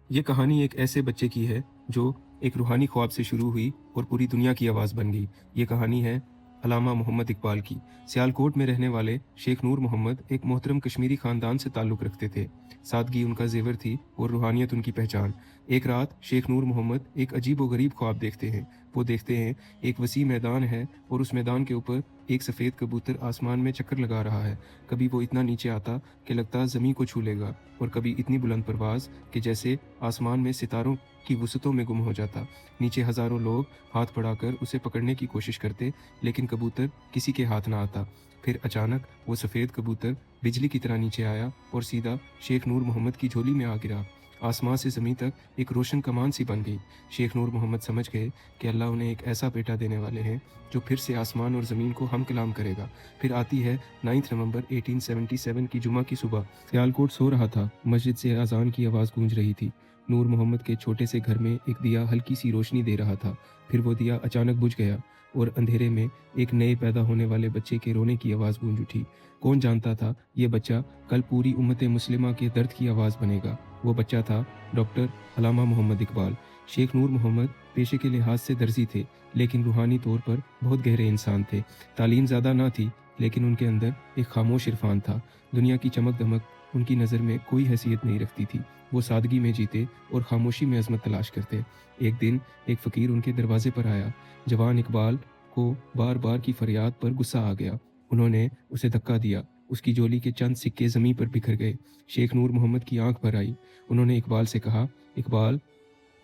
یہ کہانی ایک ایسے بچے کی ہے جو ایک روحانی خواب سے شروع ہوئی اور پوری دنیا کی آواز بن گئی۔ یہ کہانی ہے علامہ محمد اقبال کی۔ سیالکوٹ میں رہنے والے شیخ نور محمد ایک محترم کشمیری خاندان سے تعلق رکھتے تھے۔ سادگی ان کا زیور تھی اور روحانیت ان کی پہچان۔ ایک رات شیخ نور محمد ایک عجیب و غریب خواب دیکھتے ہیں۔ وہ دیکھتے ہیں ایک وسیع میدان ہے اور اس میدان کے اوپر ایک سفید کبوتر آسمان میں چکر لگا رہا ہے۔ کبھی وہ اتنا نیچے آتا کہ لگتا زمین کو چھو لے گا، اور کبھی اتنی بلند پرواز کہ جیسے آسمان میں ستاروں کی وسعتوں میں گم ہو جاتا۔ نیچے ہزاروں لوگ ہاتھ بڑھا کر اسے پکڑنے کی کوشش کرتے، لیکن کبوتر کسی کے ہاتھ نہ آتا۔ پھر اچانک وہ سفید کبوتر بجلی کی طرح نیچے آیا اور سیدھا شیخ نور محمد کی جھولی میں آ گرا۔ آسمان سے زمین تک ایک روشن کمان سی بن گئی۔ شیخ نور محمد سمجھ گئے کہ اللہ انہیں ایک ایسا بیٹا دینے والے ہیں جو پھر سے آسمان اور زمین کو ہم کلام کرے گا۔ پھر آتی ہے 9 نومبر 1877 کی جمعہ کی صبح۔ سیالکوٹ سو رہا تھا، مسجد سے اذان کی آواز گونج رہی تھی۔ نور محمد کے چھوٹے سے گھر میں ایک دیا ہلکی سی روشنی دے رہا تھا، پھر وہ دیا اچانک بجھ گیا اور اندھیرے میں ایک نئے پیدا ہونے والے بچے کے رونے کی آواز گونج اٹھی۔ کون جانتا تھا یہ بچہ کل پوری امت مسلمہ کے درد کی آواز بنے گا۔ وہ بچہ تھا ڈاکٹر علامہ محمد اقبال۔ شیخ نور محمد پیشے کے لحاظ سے درزی تھے، لیکن روحانی طور پر بہت گہرے انسان تھے۔ تعلیم زیادہ نہ تھی، لیکن ان کے اندر ایک خاموش عرفان تھا۔ دنیا کی چمک دمک ان کی نظر میں کوئی حیثیت نہیں رکھتی تھی۔ وہ سادگی میں جیتے اور خاموشی میں عظمت تلاش کرتے۔ ایک دن ایک فقیر ان کے دروازے پر آیا۔ جوان اقبال کو بار بار کی فریاد پر غصہ آ گیا۔ انہوں نے اسے دھکا دیا، اس کی جولی کے چند سکے زمین پر بکھر گئے۔ شیخ نور محمد کی آنکھ بھر آئی۔ انہوں نے اقبال سے کہا، اقبال،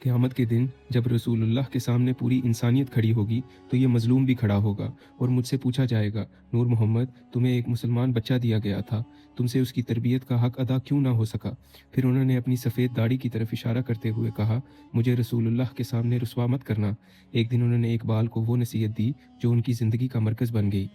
قیامت کے دن جب رسول اللہ کے سامنے پوری انسانیت کھڑی ہوگی تو یہ مظلوم بھی کھڑا ہوگا اور مجھ سے پوچھا جائے گا، نور محمد، تمہیں ایک مسلمان بچہ دیا گیا تھا، تم سے اس کی تربیت کا حق ادا کیوں نہ ہو سکا؟ پھر انہوں نے اپنی سفید داڑھی کی طرف اشارہ کرتے ہوئے کہا، مجھے رسول اللہ کے سامنے رسوا مت کرنا۔ ایک دن انہوں نے اقبال کو وہ نصیحت دی جو ان کی زندگی کا مرکز بن گئی۔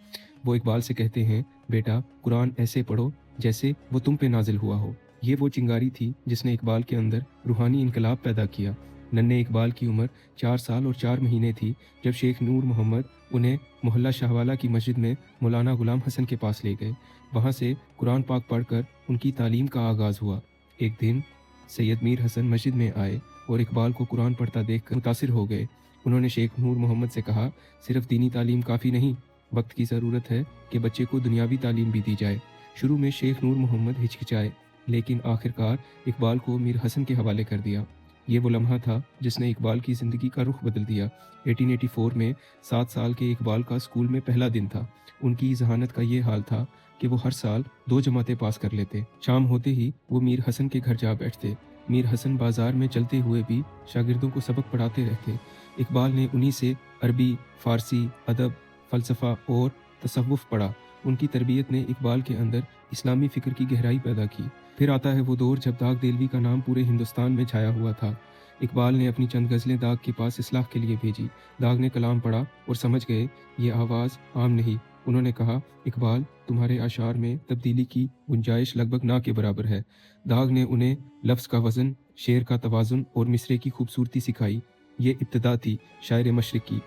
وہ اقبال سے کہتے ہیں، بیٹا، قرآن ایسے پڑھو جیسے وہ تم پہ نازل ہوا ہو۔ یہ وہ چنگاری تھی جس نے اقبال کے اندر روحانی انقلاب پیدا کیا۔ ننھے اقبال کی عمر 4 سال اور 4 مہینے تھی جب شیخ نور محمد انہیں محلہ شاہوالہ کی مسجد میں مولانا غلام حسن کے پاس لے گئے۔ وہاں سے قرآن پاک پڑھ کر ان کی تعلیم کا آغاز ہوا۔ ایک دن سید میر حسن مسجد میں آئے اور اقبال کو قرآن پڑھتا دیکھ کر متاثر ہو گئے۔ انہوں نے شیخ نور محمد سے کہا، صرف دینی تعلیم کافی نہیں، وقت کی ضرورت ہے کہ بچے کو دنیاوی تعلیم بھی دی جائے۔ شروع میں شیخ نور محمد ہچکچائے، لیکن آخرکار اقبال کو میر حسن کے حوالے کر دیا۔ یہ وہ لمحہ تھا جس نے اقبال کی زندگی کا رخ بدل دیا۔ 1884 میں 7 سال کے اقبال کا اسکول میں پہلا دن تھا۔ ان کی ذہانت کا یہ حال تھا کہ وہ ہر سال 2 جماعتیں پاس کر لیتے۔ شام ہوتے ہی وہ میر حسن کے گھر جا بیٹھتے۔ میر حسن بازار میں چلتے ہوئے بھی شاگردوں کو سبق پڑھاتے رہتے۔ اقبال نے انہی سے عربی، فارسی، ادب، فلسفہ اور تصوف پڑھا۔ ان کی تربیت نے اقبال کے اندر اسلامی فکر کی گہرائی پیدا کی۔ پھر آتا ہے وہ دور جب داغ دہلوی کا نام پورے ہندوستان میں چھایا ہوا تھا۔ اقبال نے اپنی چند غزلیں داغ کے پاس اصلاح کے لیے بھیجی۔ داغ نے کلام پڑھا اور سمجھ گئے یہ آواز عام نہیں۔ انہوں نے کہا، اقبال، تمہارے اشعار میں تبدیلی کی گنجائش لگ بھگ نہ کے برابر ہے۔ داغ نے انہیں لفظ کا وزن، شعر کا توازن اور مصرعے کی خوبصورتی سکھائی۔ یہ ابتدا تھی شاعر مشرق کی۔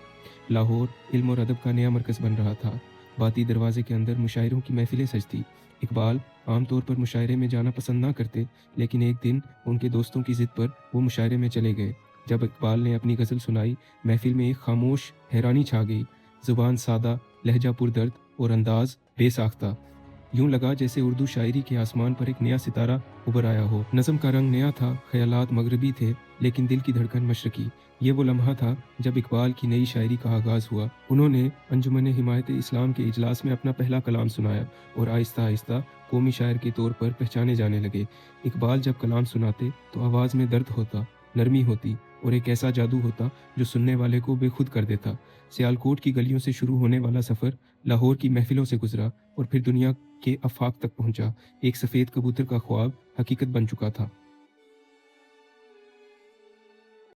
لاہور علم اور ادب کا نیا مرکز بن رہا تھا۔ باتی دروازے کے اندر مشاعروں کی محفلیں سجتی۔ اقبال عام طور پر مشاعرے میں جانا پسند نہ کرتے، لیکن ایک دن ان کے دوستوں کی ضد پر وہ مشاعرے میں چلے گئے۔ جب اقبال نے اپنی غزل سنائی، محفل میں ایک خاموش حیرانی چھا گئی۔ زبان سادہ، لہجہ پردرد اور انداز بے ساختہ۔ یوں لگا جیسے اردو شاعری کے آسمان پر ایک نیا ستارہ ابھر آیا ہو۔ نظم کا رنگ نیا تھا، خیالات مغربی تھے، لیکن دل کی دھڑکن مشرقی۔ یہ وہ لمحہ تھا جب اقبال کی نئی شاعری کا آغاز ہوا۔ انہوں نے انجمن حمایت اسلام کے اجلاس میں اپنا پہلا کلام سنایا اور آہستہ آہستہ قومی شاعر کے طور پر پہچانے جانے لگے۔ اقبال جب کلام سناتے تو آواز میں درد ہوتا، نرمی ہوتی اور ایک ایسا جادو ہوتا جو سننے والے کو بے خود کر دیتا۔ سیالکوٹ کی گلیوں سے شروع ہونے والا سفر لاہور کی محفلوں سے گزرا اور پھر دنیا کے آفاق تک پہنچا۔ ایک سفید کبوتر کا خواب حقیقت بن چکا تھا۔